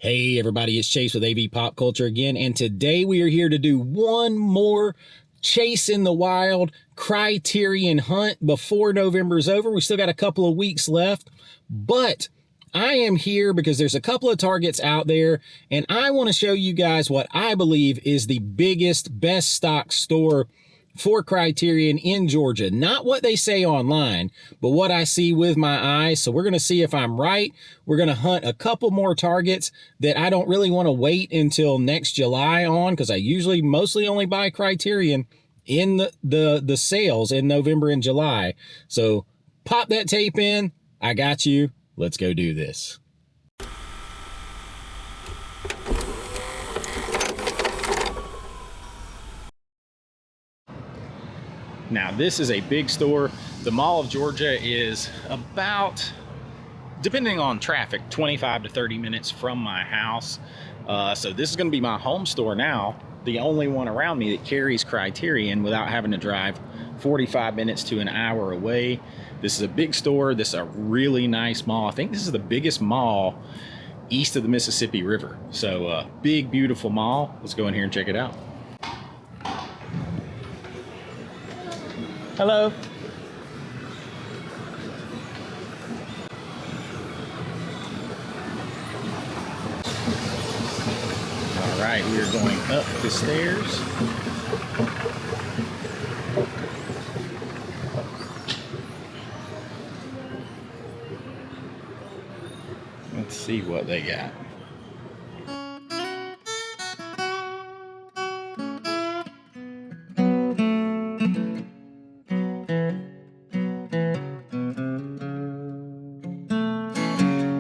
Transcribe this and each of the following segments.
Hey everybody, it's Chase with AV Pop Culture again, and today we are here to do one more Chase in the Wild Criterion hunt before November is over. We still got a couple of weeks left, but I am here because there's a couple of targets out there, and I want to show you guys what I believe is the biggest, best stock store for Criterion in Georgia. Not what they say online, but what I see with my eyes. So we're going to see if I'm right. We're going to hunt a couple more targets that I don't really want to wait until next July on, because I usually mostly only buy Criterion in the sales in November and July. So pop that tape in. I got you. Let's go do this. Now, this is a big store. The Mall of Georgia is about, depending on traffic, 25 to 30 minutes from my house. So this is going to be my home store now, the only one around me that carries Criterion without having to drive 45 minutes to an hour away. This is a big store. This is a really nice mall. I think this is the biggest mall east of the Mississippi River. So big, beautiful mall. Let's go in here and check it out. Hello. All right, we are going up the stairs. Let's see what they got.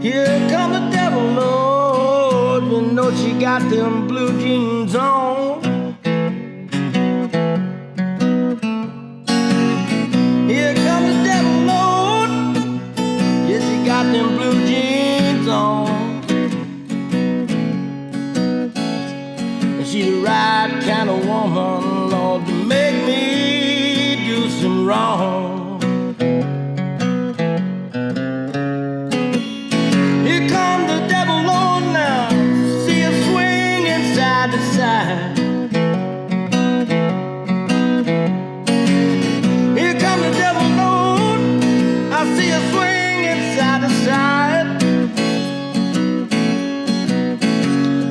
Here come the devil, Lord, you know she got them blue jeans on. Here come the devil, Lord, yeah, she got them blue jeans on. And she the right kind of woman, Lord, to make me do some wrong. Here come the devil, Lord, I see her swinging side to side.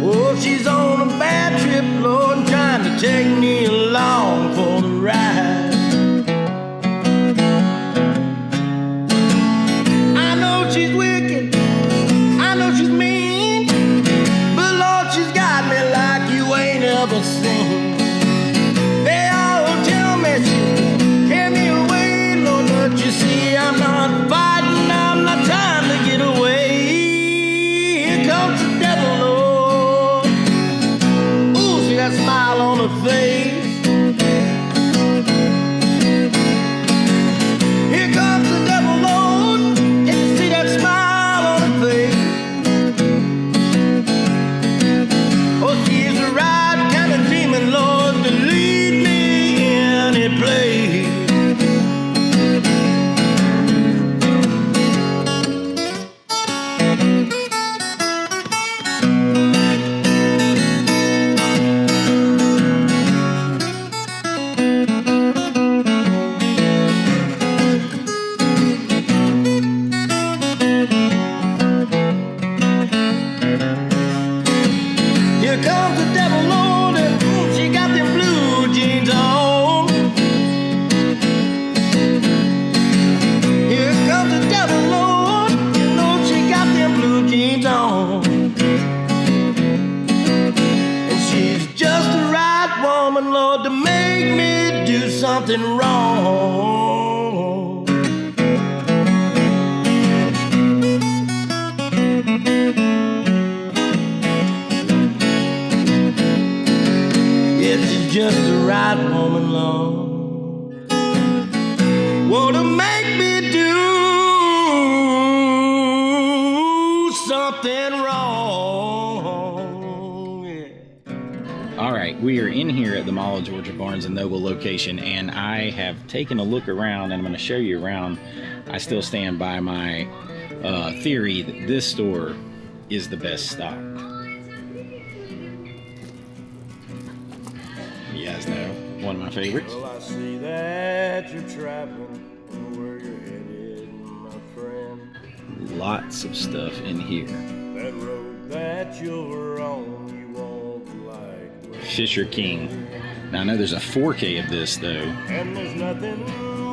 Oh, she's on a bad trip, Lord, trying to take me along for the ride. I know she's wicked, I know she's mean, but Lord, she's got me like you ain't ever seen. I'm not fighting, I'm not trying to get away. Here comes the devil, Lord. Ooh, see that smile on her face. Here comes the devil, Lord. And you see that smile on her face. Oh, she's the right kind of demon, Lord, to lead me any place. Here comes the devil, Lord, and she got them blue jeans on. Here comes the devil, Lord, you know she got them blue jeans on. And she's just the right woman, Lord, to make me do something wrong. She's just the right woman, Lord, want to make me do something wrong. Yeah. All right, we are in here at the Mall of Georgia Barnes & Noble location, and I have taken a look around, and I'm going to show you around. I still stand by my theory that this store is the best stock. You guys know, one of my favorites. Well, I see that you're traveling and where you're headed, my friend. Lots of stuff in here. That road that you're on, you won't like. Fisher King. Now I know there's a 4K of this though. And there's nothing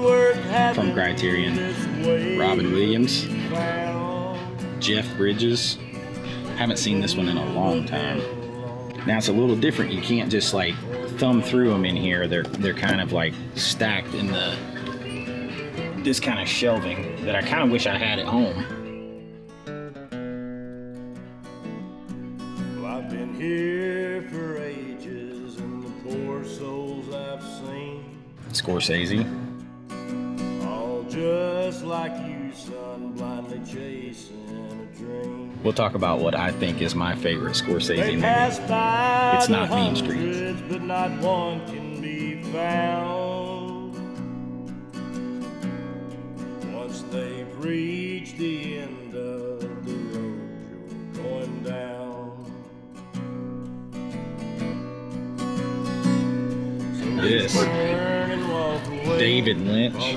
worth having From Criterion. this way Robin Williams, found. Jeff Bridges. Haven't seen this one in a long time. Now it's a little different. You can't just like thumb through them in here. They're kind of like stacked in this kind of shelving that I kind of wish I had at home. Well, I've been here for ages, and the poor souls I've seen, Scorsese. all just like you, son, blindly chasing a dream. We'll talk about what I think is my favorite Scorsese They movie. pass by It's the not Mean Streets. hundreds, but not one can be found. Once they've reached the end of the road you're going down. So Yes. turn and walk away. David Lynch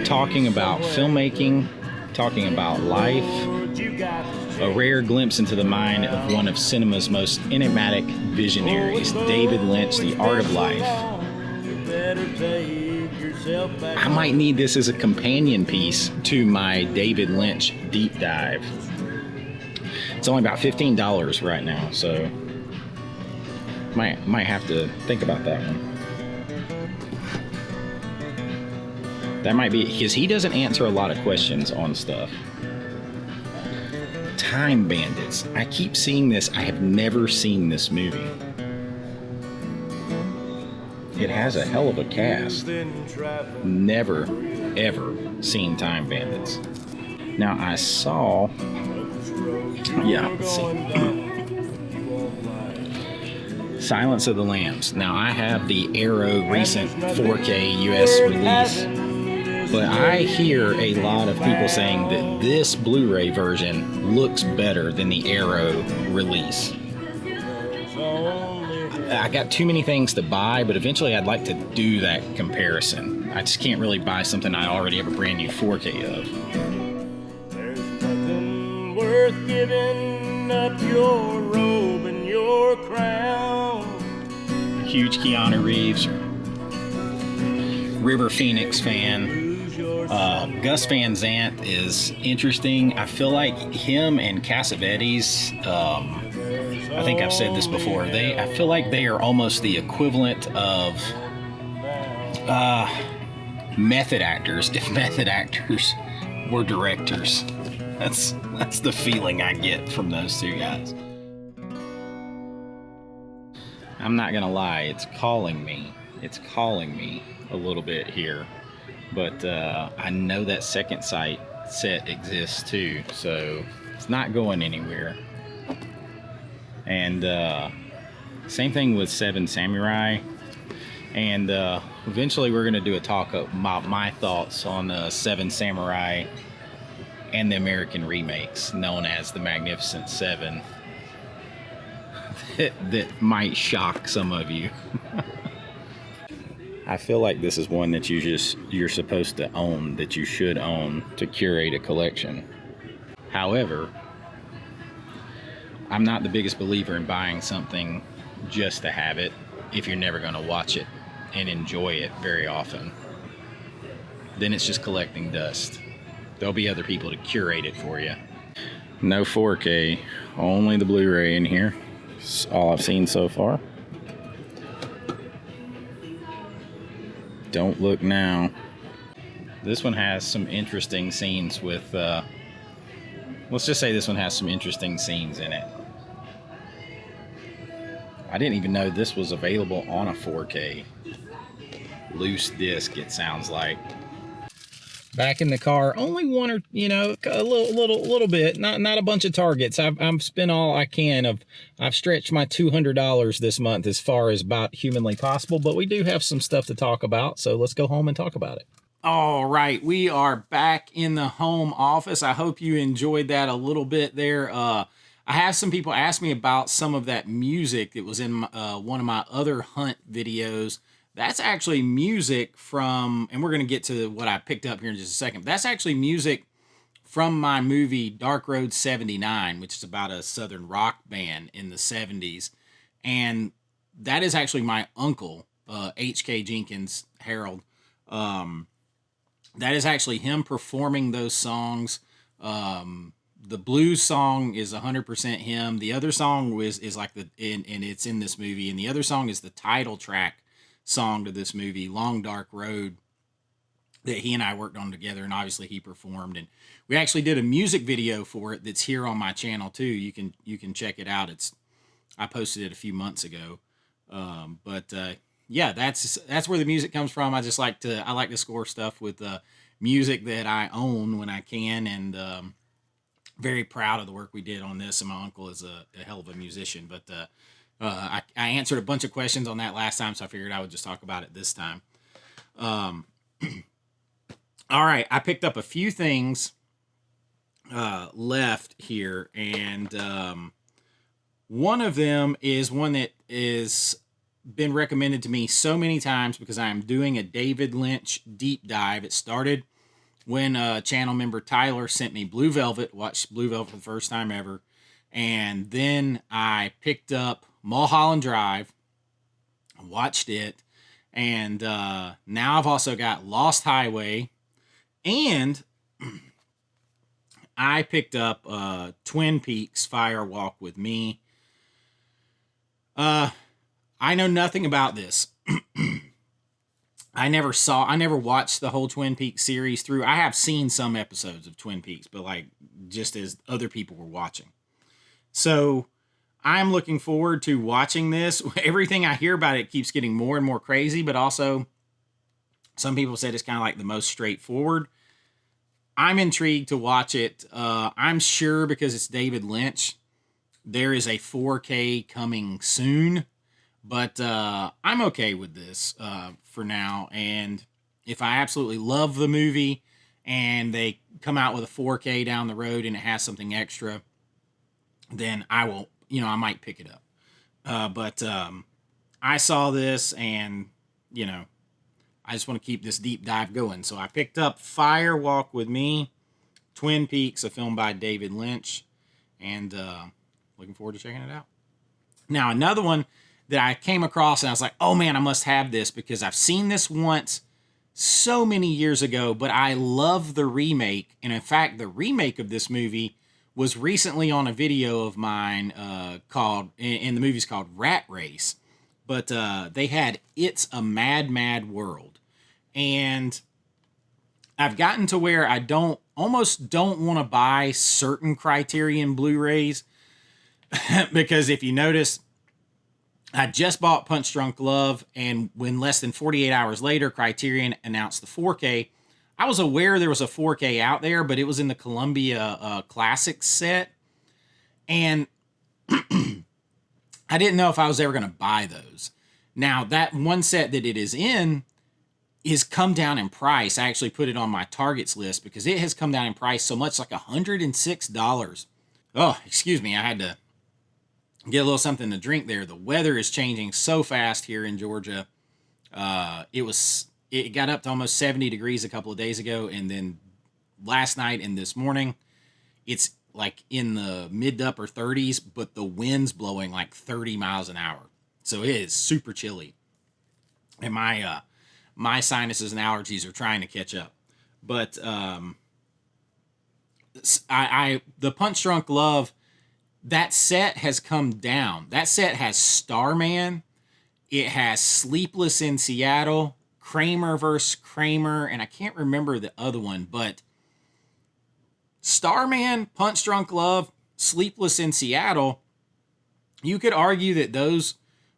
talking about filmmaking, talking about life. Lord, you got to A rare glimpse into the mind of one of cinema's most enigmatic visionaries, David Lynch, The Art of Life. I might need this as a companion piece to my David Lynch deep dive. It's only about $15 right now, so might have to think about that one. That might be, because he doesn't answer a lot of questions on stuff. Time Bandits. I keep seeing this. I have never seen this movie. It has a hell of a cast. Never, ever seen Time Bandits. Now I saw... Yeah, let's see. Silence of the Lambs. Now I have the Arrow recent 4K US release. But I hear a lot of people saying that this Blu-ray version looks better than the Arrow release. I got too many things to buy, but eventually I'd like to do that comparison. I just can't really buy something I already have a brand new 4K of. There's nothing worth giving up your robe and your crown. Huge Keanu Reeves, River Phoenix fan. Gus Van Sant is interesting. I feel like him and Cassavetes, I think I've said this before, I feel like they are almost the equivalent of method actors, if method actors were directors. That's the feeling I get from those two guys. I'm not gonna lie, it's calling me a little bit here. But I know that second set exists too, so it's not going anywhere. And same thing with Seven Samurai. And eventually we're going to do a talk about my thoughts on Seven Samurai and the American remakes known as the Magnificent Seven. that might shock some of you. I feel like this is one that you're supposed to own, that you should own to curate a collection. However, I'm not the biggest believer in buying something just to have it if you're never going to watch it and enjoy it very often. Then it's just collecting dust. There'll be other people to curate it for you. No 4K, only the Blu-ray in here. That's all I've seen so far. Don't look now. This one has some interesting scenes with, let's just say this one has some interesting scenes in it. I didn't even know this was available on a 4K. Loose disc, it sounds like. Back in the car, only one or, a little bit, not a bunch of targets. I've spent all I can. I've stretched my $200 this month as far as about humanly possible, but we do have some stuff to talk about, so let's go home and talk about it. All right, we are back in the home office. I hope you enjoyed that a little bit there. I have some people ask me about some of that music that was in one of my other hunt videos. That's actually music from, and we're going to get to what I picked up here in just a second. That's actually music from my movie Dark Road 79, which is about a Southern rock band in the 70s. And that is actually my uncle, H.K. Jenkins Harold. That is actually him performing those songs. The blues song is 100% him. The other song is like and it's in this movie. And the other song is the title track song to this movie, Long Dark Road, that he and I worked on together, and obviously he performed. And we actually did a music video for it that's here on my channel too. You can check it out. I posted it a few months ago. Yeah, that's where the music comes from. I like to score stuff with music that I own when I can, and very proud of the work we did on this. And my uncle is a hell of a musician. But I answered a bunch of questions on that last time, so I figured I would just talk about it this time. All right, I picked up a few things left here, and one of them is one that is been recommended to me so many times because I am doing a David Lynch deep dive. It started when channel member Tyler sent me Blue Velvet, watched Blue Velvet for the first time ever, and then I picked up Mulholland Drive, watched it, and now I've also got Lost Highway, and I picked up Twin Peaks Fire Walk with Me. I know nothing about this. I never watched the whole Twin Peaks series through. I have seen some episodes of Twin Peaks, but like just as other people were watching. So I'm looking forward to watching this. Everything I hear about it keeps getting more and more crazy, but also some people said it's kind of like the most straightforward. I'm intrigued to watch it. I'm sure because it's David Lynch, there is a 4K coming soon. But I'm okay with this for now. And if I absolutely love the movie and they come out with a 4K down the road and it has something extra, then I will, I might pick it up. But I saw this and, I just want to keep this deep dive going. So I picked up Fire Walk with Me, Twin Peaks, a film by David Lynch, and looking forward to checking it out. Now, another one that I came across and I was like, oh man, I must have this because I've seen this once so many years ago, but I love the remake. And in fact, the remake of this movie was recently on a video of mine called, and the movie's called Rat Race. But they had It's a Mad, Mad World. And I've gotten to where I almost don't want to buy certain Criterion Blu-rays because if you notice, I just bought Punch Drunk Love, and when less than 48 hours later, Criterion announced the 4K. I was aware there was a 4K out there, but it was in the Columbia Classics set, and I didn't know if I was ever going to buy those. Now, that one set that it is in is come down in price. I actually put it on my targets list because it has come down in price so much, like $106. Oh, excuse me, I had to get a little something to drink there. The weather is changing so fast here in Georgia. It got up to almost 70 degrees a couple of days ago, and then last night and this morning, it's like in the mid to upper 30s, but the wind's blowing like 30 miles an hour. So it is super chilly. And my sinuses and allergies are trying to catch up. But the Punch Drunk Love, that set has come down. That set has Starman. It has Sleepless in Seattle, Kramer vs. Kramer, and I can't remember the other one, but Starman, Punch Drunk Love, Sleepless in Seattle, you could argue that those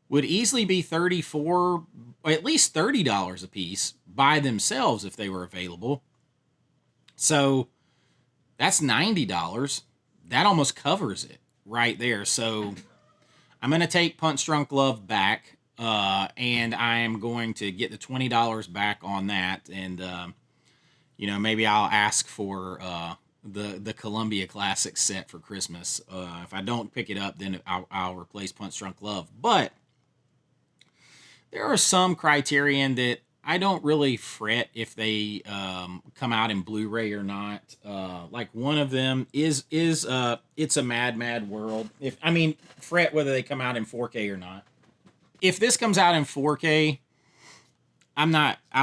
would easily be $34, at least $30 a piece by themselves if they were available. So that's $90. That almost covers it right there. So I'm going to take Punch Drunk Love back, and I am going to get the $20 back on that. And, maybe I'll ask for the Columbia Classic set for Christmas. If I don't pick it up, then I'll replace Punch Drunk Love. But there are some Criterion that I don't really fret if they come out in Blu-ray or not. Like one of them is It's a Mad Mad World. Fret whether they come out in 4K or not. If this comes out in 4K, I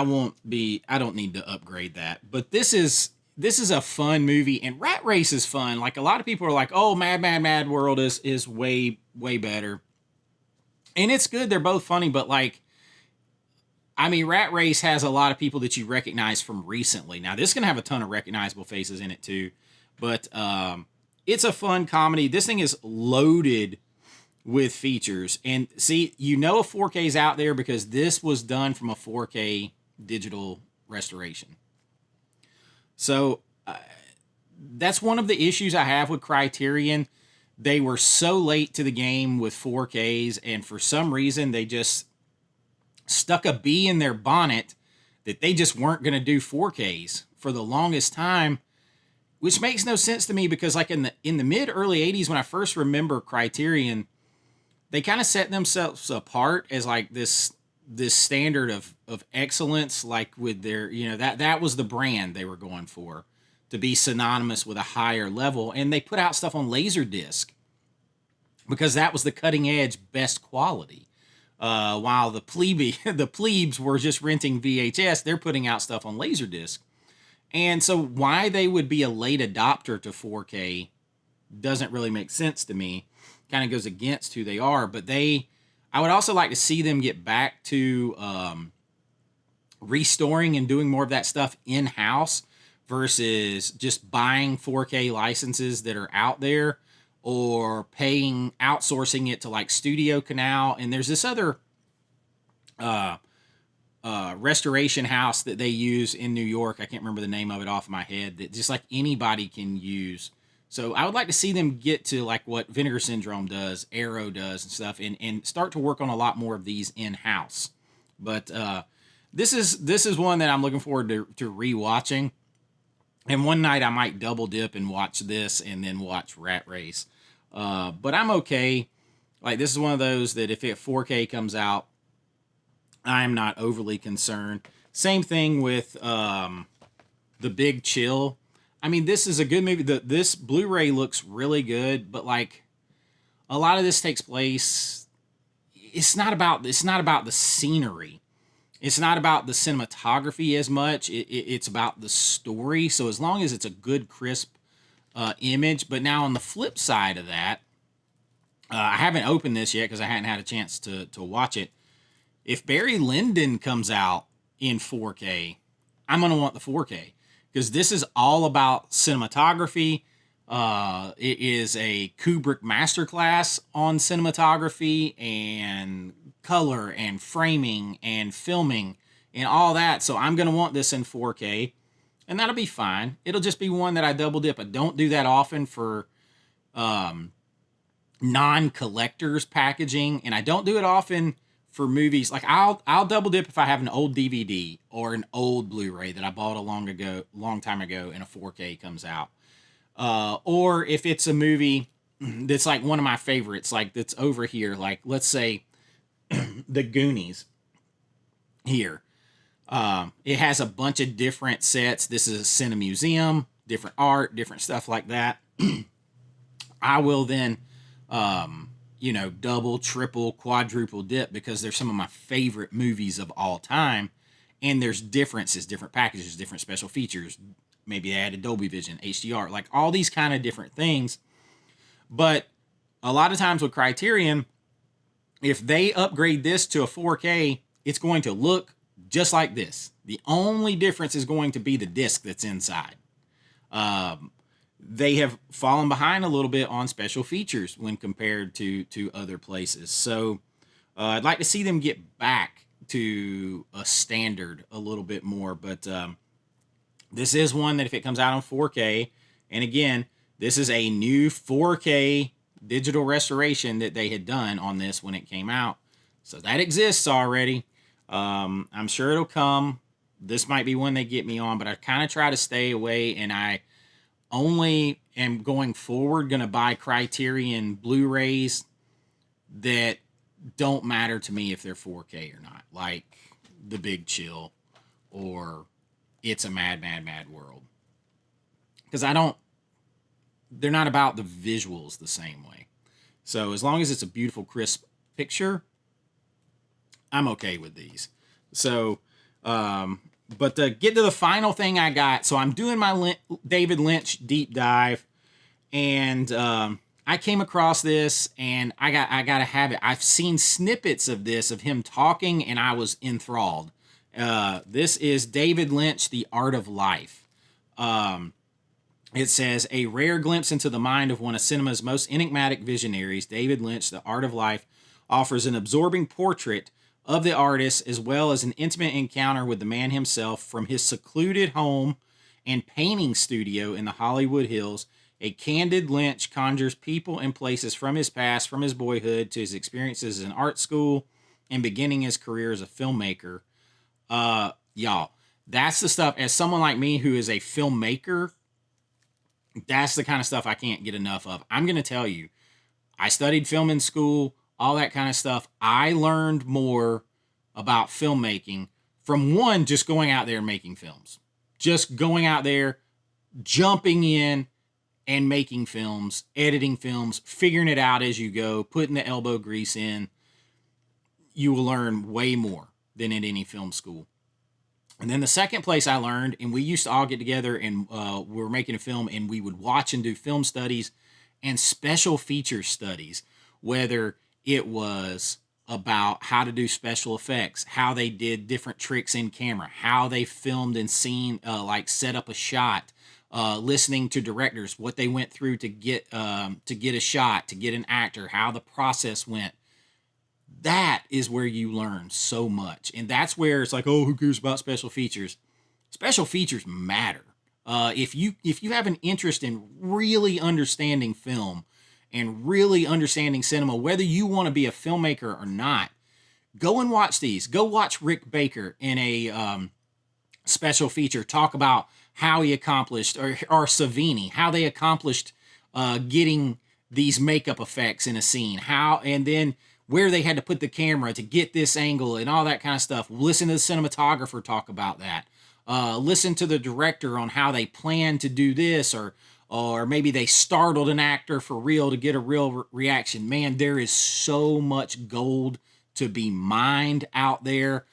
don't need to upgrade that. But this is a fun movie, and Rat Race is fun. Like, a lot of people are like, oh, Mad Mad Mad World is way, way better. And it's good. They're both funny, but like, Rat Race has a lot of people that you recognize from recently. Now, this is going to have a ton of recognizable faces in it too, but it's a fun comedy. This thing is loaded with features. And see, a 4K is out there because this was done from a 4K digital restoration. So that's one of the issues I have with Criterion. They were so late to the game with 4Ks, and for some reason they just stuck a bee in their bonnet that they just weren't going to do 4Ks for the longest time, which makes no sense to me because like in the mid early 80s when I first remember Criterion, they kind of set themselves apart as like this standard of excellence, like with their, that was the brand they were going for, to be synonymous with a higher level. And they put out stuff on Laserdisc because that was the cutting edge best quality. While the plebes were just renting VHS, they're putting out stuff on Laserdisc. And so why they would be a late adopter to 4K doesn't really make sense to me. Kind of goes against who they are. But I would also like to see them get back to restoring and doing more of that stuff in-house versus just buying 4K licenses that are out there or outsourcing it to like Studio Canal. And there's this other restoration house that they use in New York. I can't remember the name of it off my head, that just like anybody can use. So I would like to see them get to like what Vinegar Syndrome does, Arrow does and stuff, and start to work on a lot more of these in-house. But this is one that I'm looking forward to rewatching. And one night I might double dip and watch this and then watch Rat Race. But I'm okay. Like, this is one of those that if 4K comes out, I'm not overly concerned. Same thing with The Big Chill. This is a good movie. This Blu-ray looks really good, but like a lot of this takes place. It's not about the scenery. It's not about the cinematography as much. It's about the story. So as long as it's a good, crisp image. But now on the flip side of that, I haven't opened this yet because I hadn't had a chance to watch it. If Barry Lyndon comes out in 4K, I'm going to want the 4K. Because this is all about cinematography. It is a Kubrick masterclass on cinematography and color and framing and filming and all that. So I'm going to want this in 4K. And that'll be fine. It'll just be one that I double dip. I don't do that often for non-collectors packaging. And I don't do it often for movies. Like I'll double dip if I have an old DVD or an old Blu-ray that I bought a long time ago and a 4K comes out. Or if it's a movie that's like one of my favorites, like that's over here, like let's say The Goonies here. It has a bunch of different sets. This is a Cinemuseum, different art, different stuff like that. I will then double, triple, quadruple dip because they're some of my favorite movies of all time. And there's differences, different packages, different special features. Maybe they added Dolby Vision, HDR, like all these kind of different things. But a lot of times with Criterion, if they upgrade this to a 4K, it's going to look just like this. The only difference is going to be the disc that's inside. They have fallen behind a little bit on special features when compared to other places. So I'd like to see them get back to a standard a little bit more. But this is one that if it comes out on 4K, and again, this is a new 4K digital restoration that they had done on this when it came out. So that exists already. I'm sure it'll come. This might be one they get me on, but I kind of try to stay away, and I only am going forward going to buy Criterion Blu-rays that don't matter to me if they're 4K or not, like The Big Chill or It's a Mad, Mad, Mad World. Because they're not about the visuals the same way. So as long as it's a beautiful, crisp picture, I'm okay with these. So, but to get to the final thing I got, so I'm doing my David Lynch deep dive, and I came across this, and I gotta have it. I've seen snippets of this of him talking, and I was enthralled. This is David Lynch, The Art of Life. It says, a rare glimpse into the mind of one of cinema's most enigmatic visionaries, David Lynch, The Art of Life, offers an absorbing portrait of the artist as well as an intimate encounter with the man himself. From his secluded home and painting studio in the Hollywood Hills, a candid Lynch conjures people and places from his past, from his boyhood to his experiences in art school and beginning his career as a filmmaker. Y'all, that's the stuff, as someone like me who is a filmmaker, that's the kind of stuff I can't get enough of. I'm going to tell you, I studied film in school, all that kind of stuff. I learned more about filmmaking from one, just going out there and making films. Just going out there, jumping in and making films, editing films, figuring it out as you go, putting the elbow grease in. You will learn way more than at any film school. And then the second place I learned, and we used to all get together and we were making a film, and we would watch and do film studies and special feature studies, whether it was about how to do special effects, how they did different tricks in camera, how they filmed and scene, like set up a shot, listening to directors, what they went through to get a shot, to get an actor, how the process went. That is where you learn so much. And that's where it's like, oh, who cares about special features? Special features matter. If you have an interest in really understanding film and really understanding cinema, whether you want to be a filmmaker or not, go and watch these. Go watch Rick Baker in a special feature talk about how he accomplished, or Savini, how they accomplished getting these makeup effects in a scene, and then where they had to put the camera to get this angle and all that kind of stuff. Listen to the cinematographer talk about that. Listen to the director on how they plan to do this, or maybe they startled an actor for real to get a real reaction. Man, there is so much gold to be mined out there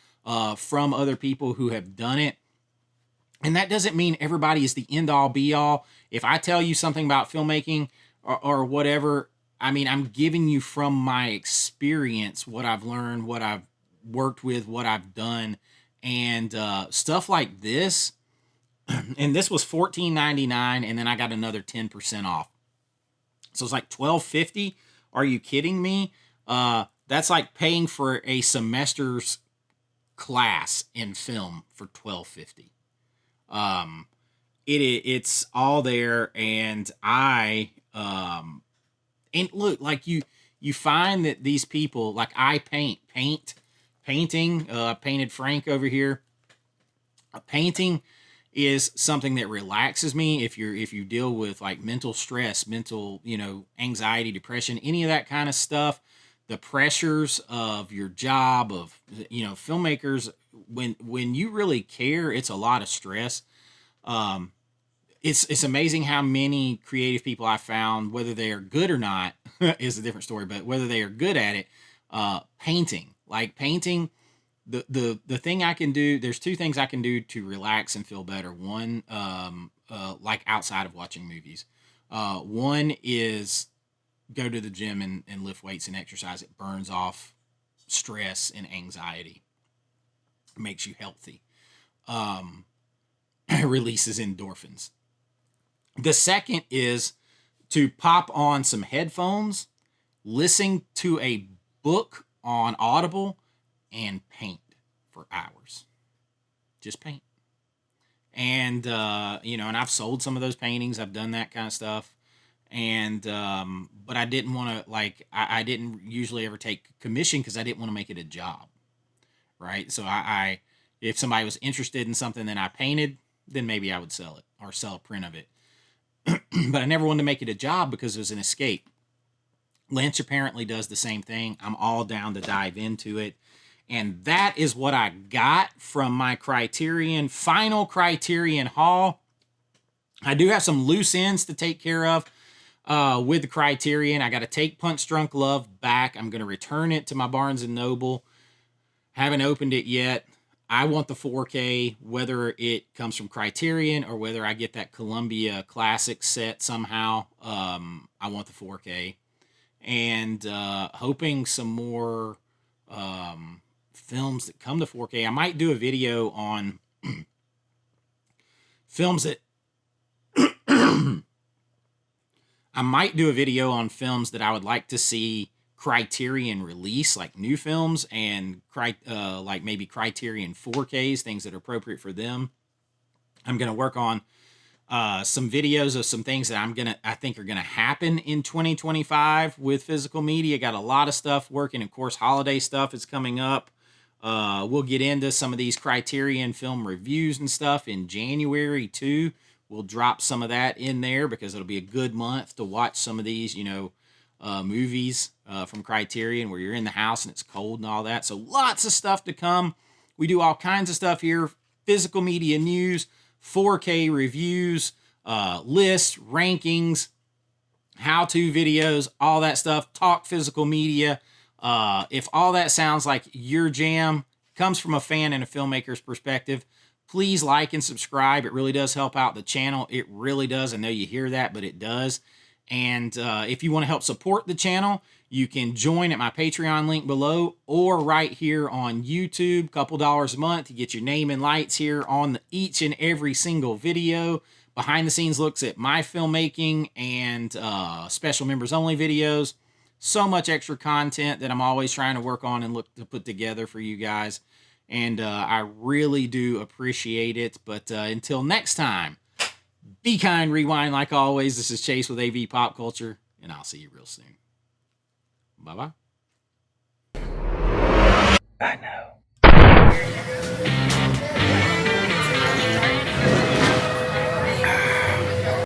from other people who have done it. And that doesn't mean everybody is the end-all, be-all. If I tell you something about filmmaking or whatever, I mean, I'm giving you from my experience what I've learned, what I've worked with, what I've done, and stuff like this. And this was $14.99, and then I got another 10% off. So it's like $12.50. Are you kidding me? That's like paying for a semester's class in film for $12.50. It's all there, and and look, like you find that these people, like I painting, painted Frank over here. Painting is something that relaxes me. If you deal with like mental stress, mental, anxiety, depression, any of that kind of stuff, the pressures of your job, of, filmmakers, when you really care, it's a lot of stress. It's amazing how many creative people I found, whether they are good or not, is a different story, but whether they are good at it, painting, the thing I can do, there's two things I can do to relax and feel better. One, like outside of watching movies. One is go to the gym and lift weights and exercise. It burns off stress and anxiety. It makes you healthy. Releases endorphins. The second is to pop on some headphones, listen to a book on Audible, and paint for hours. Just paint. And, and I've sold some of those paintings. I've done that kind of stuff. And, but I didn't want to, I didn't usually ever take commission because I didn't want to make it a job. Right. So if somebody was interested in something that I painted, then maybe I would sell it or sell a print of it. but I never wanted to make it a job because it was an escape. Lynch apparently does the same thing. I'm all down to dive into it. And that is what I got from my final Criterion haul. I do have some loose ends to take care of with the Criterion. I got to take Punch Drunk Love back. I'm going to return it to my Barnes & Noble. Haven't opened it yet. I want the 4K, whether it comes from Criterion or whether I get that Columbia Classic set somehow. I want the 4K. And hoping some more films that come to 4K. I might do a video on films that I would like to see Criterion release, like new films, and like maybe Criterion 4Ks, things that are appropriate for them. I'm going to work on some videos of some things that I think are gonna happen in 2025 with physical media. Got a lot of stuff working. Of course, holiday stuff is coming up. We'll get into some of these Criterion film reviews and stuff in January too. We'll drop some of that in there because it'll be a good month to watch some of these, movies from Criterion where you're in the house and it's cold and all that. So lots of stuff to come. We do all kinds of stuff here. Physical media news, 4K reviews, lists, rankings, how-to videos, all that stuff. Talk physical media. If all that sounds like your jam, comes from a fan and a filmmaker's perspective, please like and subscribe. It really does help out the channel. It really does. I know you hear that, but it does. And if you want to help support the channel, you can join at my Patreon link below or right here on YouTube. Couple dollars a month. You get your name and lights here on each and every single video. Behind the scenes looks at my filmmaking and special members only videos. So much extra content that I'm always trying to work on and look to put together for you guys. And I really do appreciate it. But until next time, be kind, rewind like always. This is Chase with AV Pop Culture, and I'll see you real soon. Bye-bye. I know.